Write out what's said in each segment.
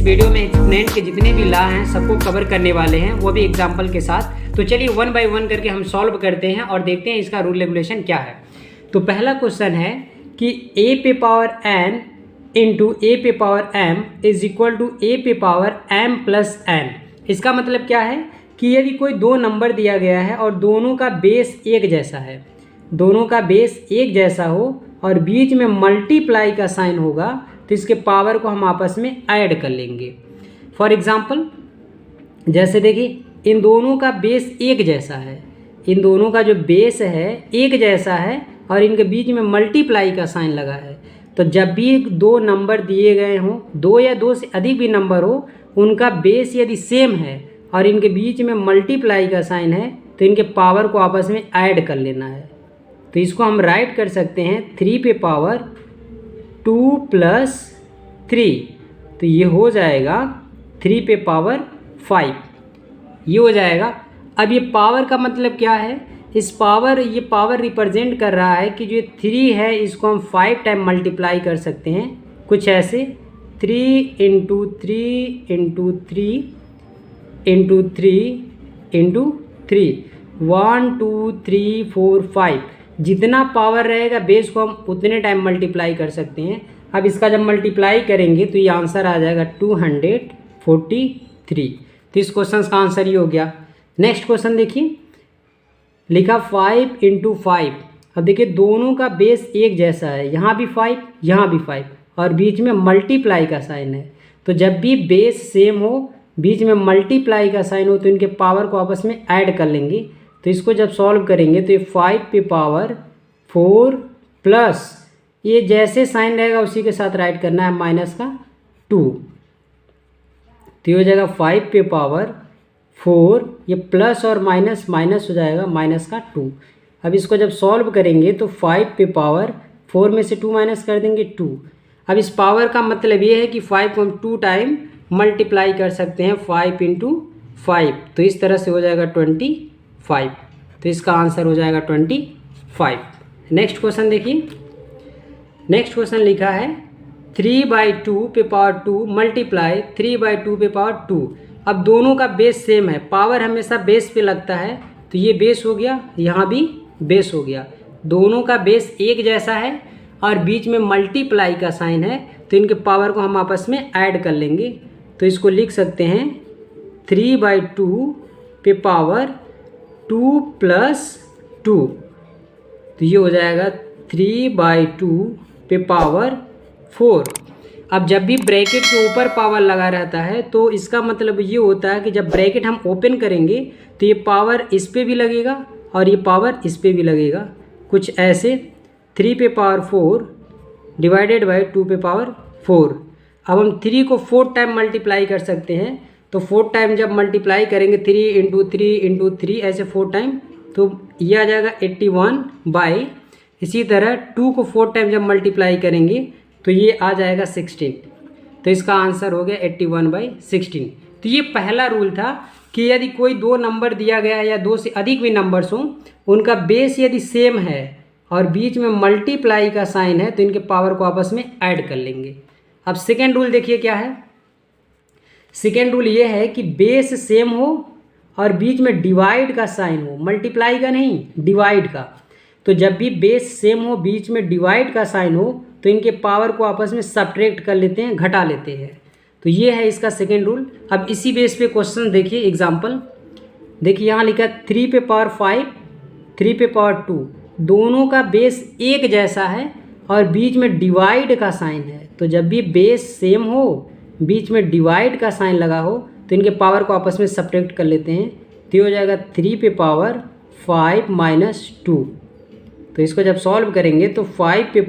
Video में exponent के जितने भी लॉ हैं सबको कवर करने वाले हैं, वो भी एग्जाम्पल के साथ। तो चलिए वन बाय वन करके हम सॉल्व करते हैं और देखते हैं इसका रूल रेगुलेशन क्या है। तो पहला क्वेश्चन है कि a पे पावर n इंटू ए पे power m is equal to a पे पावर m प्लस n। इसका मतलब क्या है कि यदि कोई दो नंबर दिया गया है और दोनों का बेस एक जैसा है, दोनों का बेस एक जैसा हो और बीच में मल्टीप्लाई का साइन होगा, तो इसके पावर को हम आपस में ऐड कर लेंगे। फॉर एग्जांपल जैसे देखिए, इन दोनों का बेस एक जैसा है, इन दोनों का जो बेस है एक जैसा है और इनके बीच में मल्टीप्लाई का साइन लगा है। तो जब भी दो नंबर दिए गए हों, दो या दो से अधिक भी नंबर हो, उनका बेस यदि सेम है और इनके बीच में मल्टीप्लाई का साइन है, तो इनके पावर को आपस में ऐड कर लेना है। तो इसको हम राइट कर सकते हैं 3 पे पावर 2 प्लस 3, तो ये हो जाएगा 3 पे पावर 5, ये हो जाएगा। अब ये पावर का मतलब क्या है, इस पावर, ये पावर रिप्रेजेंट कर रहा है कि जो 3 है इसको हम 5 टाइम मल्टीप्लाई कर सकते हैं, कुछ ऐसे 3 इंटू 3 इंटू 3 इंटू 3 इंटू 3, 1 2 3 4 5, जितना पावर रहेगा बेस को हम उतने टाइम मल्टीप्लाई कर सकते हैं। अब इसका जब मल्टीप्लाई करेंगे तो ये आंसर आ जाएगा 243। तो इस क्वेश्चन का आंसर ये हो गया। नेक्स्ट क्वेश्चन देखिए, लिखा 5 इंटू 5। अब देखिए दोनों का बेस एक जैसा है, यहाँ भी 5 यहाँ भी 5 और बीच में मल्टीप्लाई का साइन है। तो जब भी बेस सेम हो, बीच में मल्टीप्लाई का साइन हो, तो इनके पावर को आपस में ऐड कर लेंगे। तो इसको जब सॉल्व करेंगे तो ये 5 पे पावर 4 प्लस, ये जैसे साइन रहेगा उसी के साथ राइट करना है, माइनस का 2। तो ये हो जाएगा 5 पे पावर 4, ये प्लस और माइनस माइनस हो जाएगा, माइनस का 2। अब इसको जब सॉल्व करेंगे तो 5 पे पावर 4 में से 2 माइनस कर देंगे 2। अब इस पावर का मतलब ये है कि 5 को हम 2 टाइम मल्टीप्लाई कर सकते हैं, 5 इंटू 5, तो इस तरह से हो जाएगा 25। तो इसका आंसर हो जाएगा 25। नेक्स्ट क्वेश्चन देखिए, नेक्स्ट क्वेश्चन लिखा है 3/2 पे पावर 2 मल्टीप्लाई 3/2 पे पावर 2। अब दोनों का बेस सेम है, पावर हमेशा बेस पे लगता है, तो ये बेस हो गया, यहाँ भी बेस हो गया। दोनों का बेस एक जैसा है और बीच में मल्टीप्लाई का साइन है, तो इनके पावर को हम आपस में ऐड कर लेंगे। तो इसको लिख सकते हैं 3/2 पे पावर 2 प्लस 2, तो ये हो जाएगा 3/2 पे पावर 4। अब जब भी ब्रैकेट के ऊपर पावर लगा रहता है तो इसका मतलब ये होता है कि जब ब्रैकेट हम ओपन करेंगे तो ये पावर इस पे भी लगेगा और ये पावर इस पे भी लगेगा, कुछ ऐसे 3 पे पावर 4 डिवाइडेड बाई 2 पे पावर 4। अब हम 3 को 4 टाइम मल्टीप्लाई कर सकते हैं, तो 4 टाइम जब मल्टीप्लाई करेंगे 3 इंटू 3 इंटू 3 ऐसे 4 टाइम, तो ये आ जाएगा 81 बाई, इसी तरह 2 को 4 टाइम जब मल्टीप्लाई करेंगे तो ये आ जाएगा 16। तो इसका आंसर हो गया 81/16। तो ये पहला रूल था कि यदि कोई दो नंबर दिया गया है या दो से अधिक भी नंबर्स हों, उनका बेस यदि सेम है और बीच में मल्टीप्लाई का साइन है, तो इनके पावर को आपस में ऐड कर लेंगे। अब सेकेंड रूल देखिए क्या है। सेकेंड रूल ये है कि बेस सेम हो और बीच में डिवाइड का साइन हो, मल्टीप्लाई का नहीं, डिवाइड का। तो जब भी बेस सेम हो, बीच में डिवाइड का साइन हो, तो इनके पावर को आपस में सब्ट्रैक्ट कर लेते हैं, घटा लेते हैं। तो ये है इसका सेकेंड रूल। अब इसी बेस पे क्वेश्चन देखिए, एग्जाम्पल देखिए, यहाँ लिखा 3 पे पावर 5 3 पे पावर 2, दोनों का बेस एक जैसा है और बीच में डिवाइड का साइन है। तो जब भी बेस सेम हो, बीच में डिवाइड का साइन लगा हो, तो इनके पावर को आपस में सब्ट्रैक्ट कर लेते हैं। तो ये हो जाएगा 3 पे पावर 5 माइनस 2। तो इसको जब सॉल्व करेंगे तो 3 पे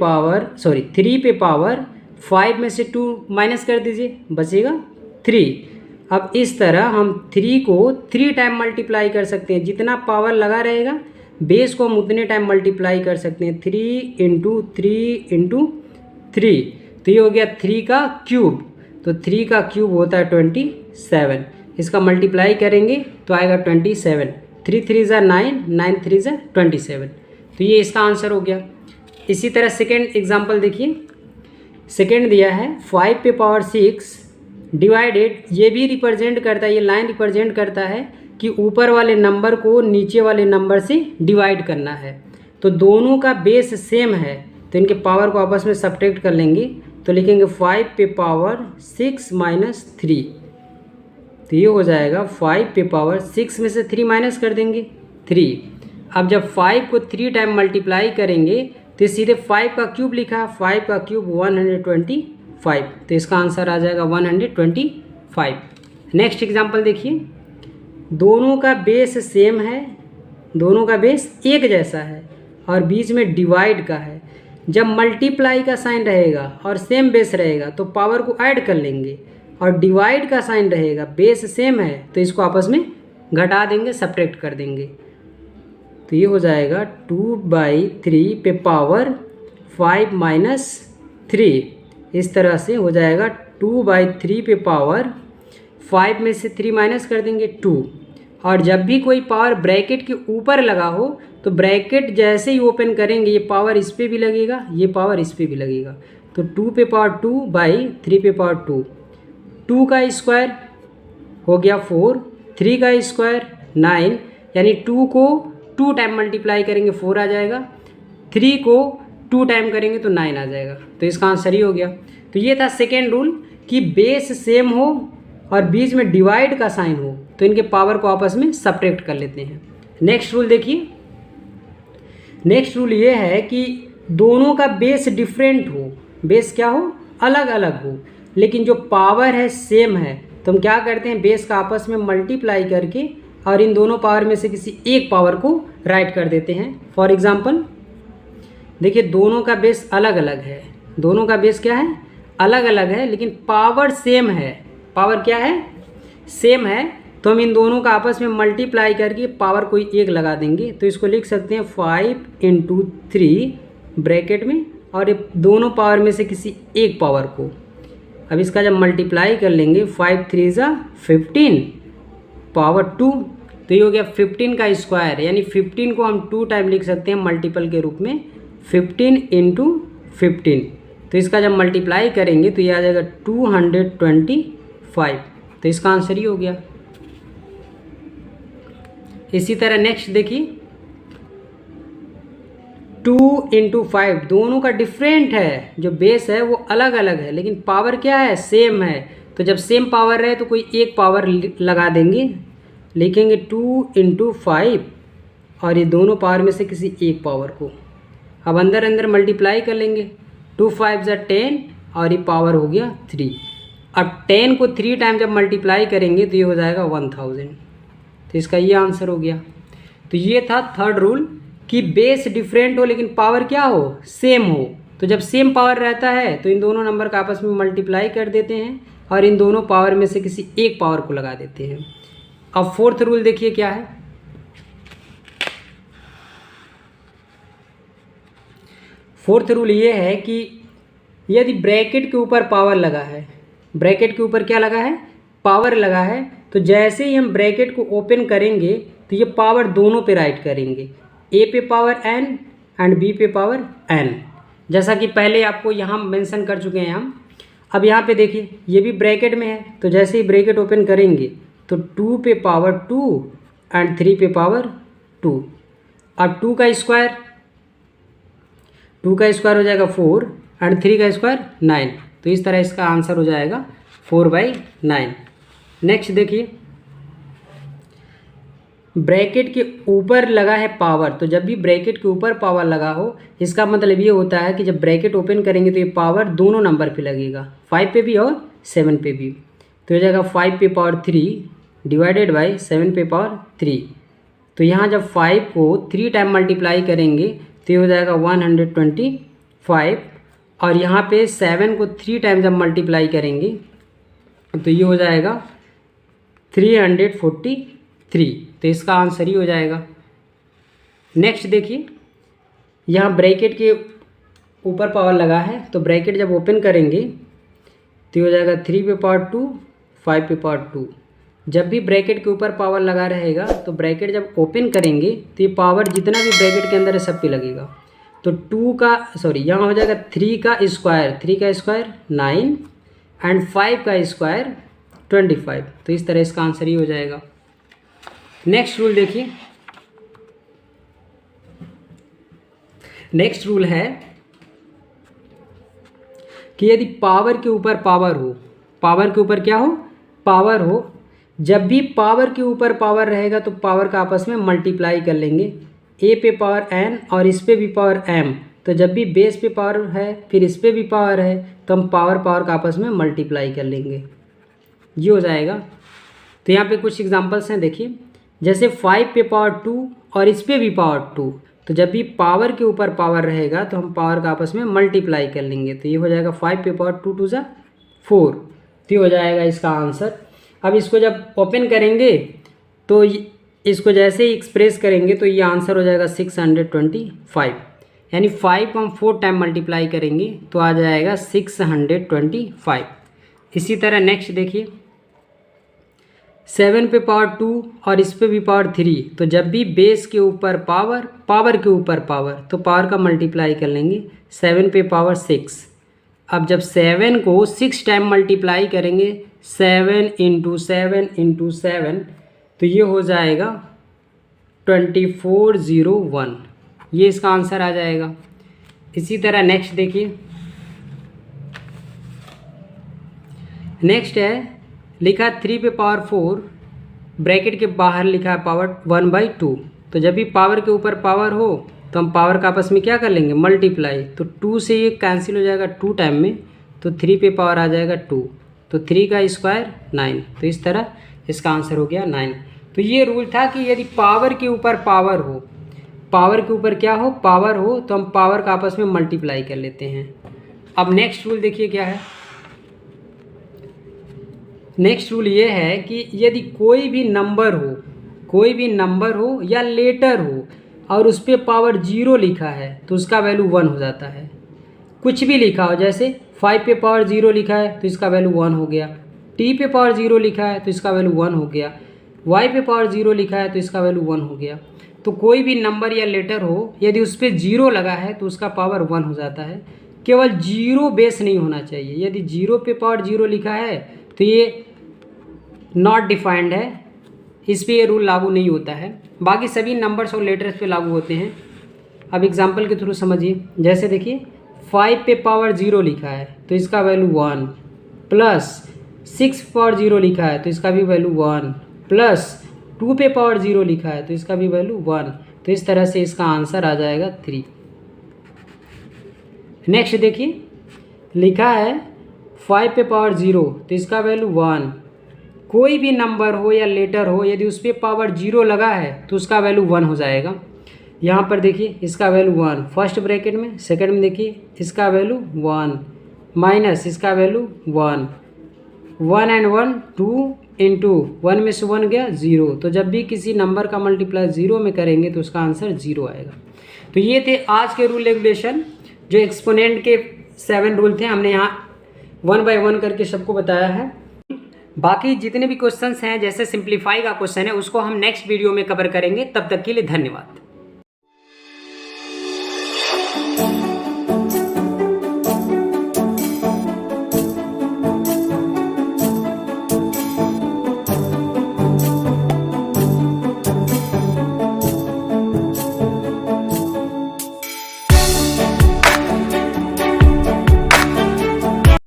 पावर 5 में से 2 माइनस कर दीजिए, बचेगा 3। अब इस तरह हम 3 को 3 टाइम मल्टीप्लाई कर सकते हैं, जितना पावर लगा रहेगा बेस को हम उतने टाइम मल्टीप्लाई कर सकते हैं, 3 इंटू 3 इंटू 3। तो ये हो गया 3 का क्यूब, तो 3 का क्यूब होता है 27। इसका मल्टीप्लाई करेंगे तो आएगा 27, 3 3 ज़ा 9, 9 3 ज़ा 27। तो ये इसका आंसर हो गया। इसी तरह सेकेंड एग्जांपल देखिए, सेकेंड दिया है 5 पे पावर 6 डिवाइडेड, ये भी रिप्रेजेंट करता है, ये लाइन रिप्रेजेंट करता है कि ऊपर वाले नंबर को नीचे वाले नंबर से डिवाइड करना है। तो दोनों का बेस सेम है तो इनके पावर को आपस में सब्ट्रैक्ट कर लेंगे। तो लिखेंगे 5 पे पावर 6 माइनस 3, तो ये हो जाएगा 5 पे पावर 6 में से 3 माइनस कर देंगे 3। अब जब 5 को 3 टाइम मल्टीप्लाई करेंगे तो सीधे 5 का क्यूब लिखा, 5 का क्यूब 125, तो इसका आंसर आ जाएगा 125। नेक्स्ट एग्जांपल देखिए, दोनों का बेस सेम है, दोनों का बेस एक जैसा है और बीच में डिवाइड का है। जब मल्टीप्लाई का साइन रहेगा और सेम बेस रहेगा तो पावर को ऐड कर लेंगे, और डिवाइड का साइन रहेगा, बेस सेम है तो इसको आपस में घटा देंगे, सब्ट्रैक्ट कर देंगे। तो ये हो जाएगा 2/3 पे पावर 5 माइनस 3, इस तरह से हो जाएगा 2/3 पे पावर 5 में से 3 माइनस कर देंगे 2। और जब भी कोई पावर ब्रैकेट के ऊपर लगा हो तो ब्रैकेट जैसे ही ओपन करेंगे ये पावर इस पे भी लगेगा, ये पावर इस पे भी लगेगा। तो 2 पे पावर 2/3 पे पावर 2, 2 का स्क्वायर हो गया 4, 3 का स्क्वायर 9, यानी 2 को 2 टाइम मल्टीप्लाई करेंगे 4 आ जाएगा, 3 को 2 टाइम करेंगे तो 9 आ जाएगा। तो इसका आंसर ही हो गया। तो ये था सेकेंड रूल कि बेस सेम हो और बीच में डिवाइड का साइन हो तो इनके पावर को आपस में सब्ट्रैक्ट कर लेते हैं। नेक्स्ट रूल देखिए, नेक्स्ट रूल ये है कि दोनों का बेस डिफरेंट हो, बेस क्या हो, अलग अलग हो, लेकिन जो पावर है सेम है, तो हम क्या करते हैं, बेस का आपस में मल्टीप्लाई करके और इन दोनों पावर में से किसी एक पावर को राइट कर देते हैं। फॉर एग्जांपल देखिए, दोनों का बेस अलग अलग है, दोनों का बेस क्या है, अलग अलग है, लेकिन पावर सेम है। पावर क्या है, सेम है, तो हम इन दोनों का आपस में मल्टीप्लाई करके पावर कोई एक लगा देंगे। तो इसको लिख सकते हैं 5 × 3 ब्रैकेट में और ये दोनों पावर में से किसी एक पावर को। अब इसका जब मल्टीप्लाई कर लेंगे 5 3 = 15 पावर 2, तो ये हो गया 15 का स्क्वायर, यानी 15 को हम 2 टाइम लिख सकते हैं मल्टीपल के रूप में, 15 × 15। तो इसका जब मल्टीप्लाई करेंगे तो ये आ जाएगा 225, तो इसका आंसर ही हो गया। इसी तरह नेक्स्ट देखिए, 2 × 5, दोनों का डिफरेंट है, जो बेस है वो अलग अलग है, लेकिन पावर क्या है, सेम है। तो जब सेम पावर रहे तो कोई एक पावर लगा देंगे, लिखेंगे 2 × 5 और ये दोनों पावर में से किसी एक पावर को। अब अंदर अंदर मल्टीप्लाई कर लेंगे, 2 5 = 10 और ये पावर हो गया 3। अब 10 को 3 टाइम जब मल्टीप्लाई करेंगे तो ये हो जाएगा 1000, तो इसका ये आंसर हो गया। तो ये था थर्ड रूल कि बेस डिफरेंट हो लेकिन पावर क्या हो, सेम हो। तो जब सेम पावर रहता है तो इन दोनों नंबर का आपस में मल्टीप्लाई कर देते हैं और इन दोनों पावर में से किसी एक पावर को लगा देते हैं। अब फोर्थ रूल देखिए क्या है। फोर्थ रूल ये है कि यदि ब्रैकेट के ऊपर पावर लगा है, ब्रैकेट के ऊपर क्या लगा है, पावर लगा है, तो जैसे ही हम ब्रैकेट को ओपन करेंगे तो ये पावर दोनों पे राइट करेंगे, ए पे पावर n एंड बी पे पावर n, जैसा कि पहले आपको यहाँ मेंशन कर चुके हैं हम। अब यहाँ पे देखिए ये भी ब्रैकेट में है, तो जैसे ही ब्रैकेट ओपन करेंगे तो 2 पे पावर 2 एंड 3 पे पावर 2। अब 2 का स्क्वायर हो जाएगा 4 एंड 3 का स्क्वायर 9, तो इस तरह इसका आंसर हो जाएगा 4/9। नेक्स्ट देखिए, ब्रैकेट के ऊपर लगा है पावर, तो जब भी ब्रैकेट के ऊपर पावर लगा हो इसका मतलब ये होता है कि जब ब्रैकेट ओपन करेंगे तो ये पावर दोनों नंबर पे लगेगा, 5 पे भी और 7 पे भी। तो हो जाएगा 5 पे पावर 3 डिवाइडेड बाई 7 पे पावर 3। तो यहाँ जब 5 को 3 टाइम मल्टीप्लाई करेंगे तो ये हो जाएगा 125, और यहाँ पे 7 को 3 टाइम जब मल्टीप्लाई करेंगे तो ये हो जाएगा 343, तो इसका आंसर ही हो जाएगा। नेक्स्ट देखिए, यहाँ ब्रैकेट के ऊपर पावर लगा है, तो ब्रैकेट जब ओपन करेंगे तो हो जाएगा 3 पे पावर 2 5 पे पावर 2। जब भी ब्रैकेट के ऊपर पावर लगा रहेगा तो ब्रैकेट जब ओपन करेंगे तो ये पावर जितना भी ब्रैकेट के अंदर है सब पे लगेगा। तो यहाँ हो जाएगा 3 का स्क्वायर 9 एंड 5 का स्क्वायर 25। तो इस तरह इसका आंसर ही हो जाएगा। नेक्स्ट रूल देखिए, नेक्स्ट रूल है कि यदि पावर के ऊपर पावर हो, पावर के ऊपर क्या हो, पावर हो, जब भी पावर के ऊपर पावर रहेगा तो पावर का आपस में मल्टीप्लाई कर लेंगे। ए पे पावर n और इस पे भी पावर m, तो जब भी बेस पे पावर है फिर इस पे भी पावर है तो हम पावर पावर का आपस में मल्टीप्लाई कर लेंगे, ये हो जाएगा। तो यहाँ पे कुछ एग्जांपल्स हैं, देखिए जैसे 5 पे पावर 2 और इस पे भी पावर 2, तो जब भी पावर के ऊपर पावर रहेगा तो हम पावर का आपस में मल्टीप्लाई कर लेंगे। तो ये हो जाएगा 5 पे पावर 2 2 ज़ा 4, तो ये हो जाएगा इसका आंसर। अब इसको जब ओपन करेंगे तो इसको जैसे ही एक्सप्रेस करेंगे तो ये आंसर हो जाएगा 625, यानी 5 को हम 4 टाइम मल्टीप्लाई करेंगे तो आ जाएगा 625। इसी तरह नेक्स्ट देखिए 7 पे पावर 2 और इस पे भी पावर 3, तो जब भी बेस के ऊपर पावर, पावर के ऊपर पावर, तो पावर का मल्टीप्लाई कर लेंगे। 7 पे पावर 6, अब जब 7 को 6 टाइम मल्टीप्लाई करेंगे 7 इंटू 7 इंटू 7, तो ये हो जाएगा 2401, ये इसका आंसर आ जाएगा। इसी तरह नेक्स्ट देखिए, नेक्स्ट है लिखा 3 पे पावर 4, ब्रैकेट के बाहर लिखा है पावर 1/2, तो जब भी पावर के ऊपर पावर हो तो हम पावर का आपस में क्या कर लेंगे, मल्टीप्लाई। तो 2 से ये कैंसिल हो जाएगा 2 टाइम में, तो 3 पे पावर आ जाएगा 2, तो 3 का स्क्वायर 9, तो इस तरह इसका आंसर हो गया 9। तो ये रूल था कि यदि पावर के ऊपर पावर हो, पावर के ऊपर क्या हो, पावर हो, तो हम पावर का आपस में मल्टीप्लाई कर लेते हैं। अब नेक्स्ट रूल देखिए क्या है। नेक्स्ट रूल ये है कि यदि कोई भी नंबर हो, कोई भी नंबर हो या लेटर हो और उस पर पावर 0 लिखा है तो उसका वैल्यू 1 हो जाता है। कुछ भी लिखा हो, जैसे 5 पे पावर 0 लिखा है तो इसका वैल्यू 1 हो गया, t पे पावर 0 लिखा है तो इसका वैल्यू 1 हो गया, y पे पावर 0 लिखा है तो इसका वैल्यू 1 हो गया। तो कोई भी नंबर या लेटर हो, यदि उस पर 0 लगा है तो उसका पावर 1 हो जाता है। केवल 0 बेस नहीं होना चाहिए, यदि 0 पे पावर 0 लिखा है तो ये नॉट डिफाइंड है, इस पे ये रूल लागू नहीं होता है। बाकी सभी नंबर्स और लेटर्स पे लागू होते हैं। अब एग्जांपल के थ्रू समझिए, जैसे देखिए 5 पे पावर 0 लिखा है तो इसका वैल्यू 1, प्लस 6 पावर 0 लिखा है तो इसका भी वैल्यू 1, प्लस 2 पे पावर 0 लिखा है तो इसका भी वैल्यू 1, तो इस तरह से इसका आंसर आ जाएगा 3। नेक्स्ट देखिए लिखा है 5 पे पावर 0 तो इसका वैल्यू 1, कोई भी नंबर हो या लेटर हो, यदि उस पर पावर 0 लगा है तो उसका वैल्यू 1 हो जाएगा। यहाँ पर देखिए इसका वैल्यू 1 फर्स्ट ब्रैकेट में, सेकंड में देखिए इसका वैल्यू 1 माइनस इसका वैल्यू 1, 1 एंड 1 2 इंटू 1 में से 1 गया 0, तो जब भी किसी नंबर का मल्टीप्लाई 0 में करेंगे तो उसका आंसर 0 आएगा। तो ये थे आज के रूल रेगुलेशन, जो एक्सपोनेंट के 7 रूल थे, हमने यहाँ 1 बाय 1 करके सबको बताया है। बाकी जितने भी क्वेश्चंस हैं, जैसे सिंप्लीफाई का क्वेश्चन है, उसको हम नेक्स्ट वीडियो में कवर करेंगे। तब तक के लिए धन्यवाद।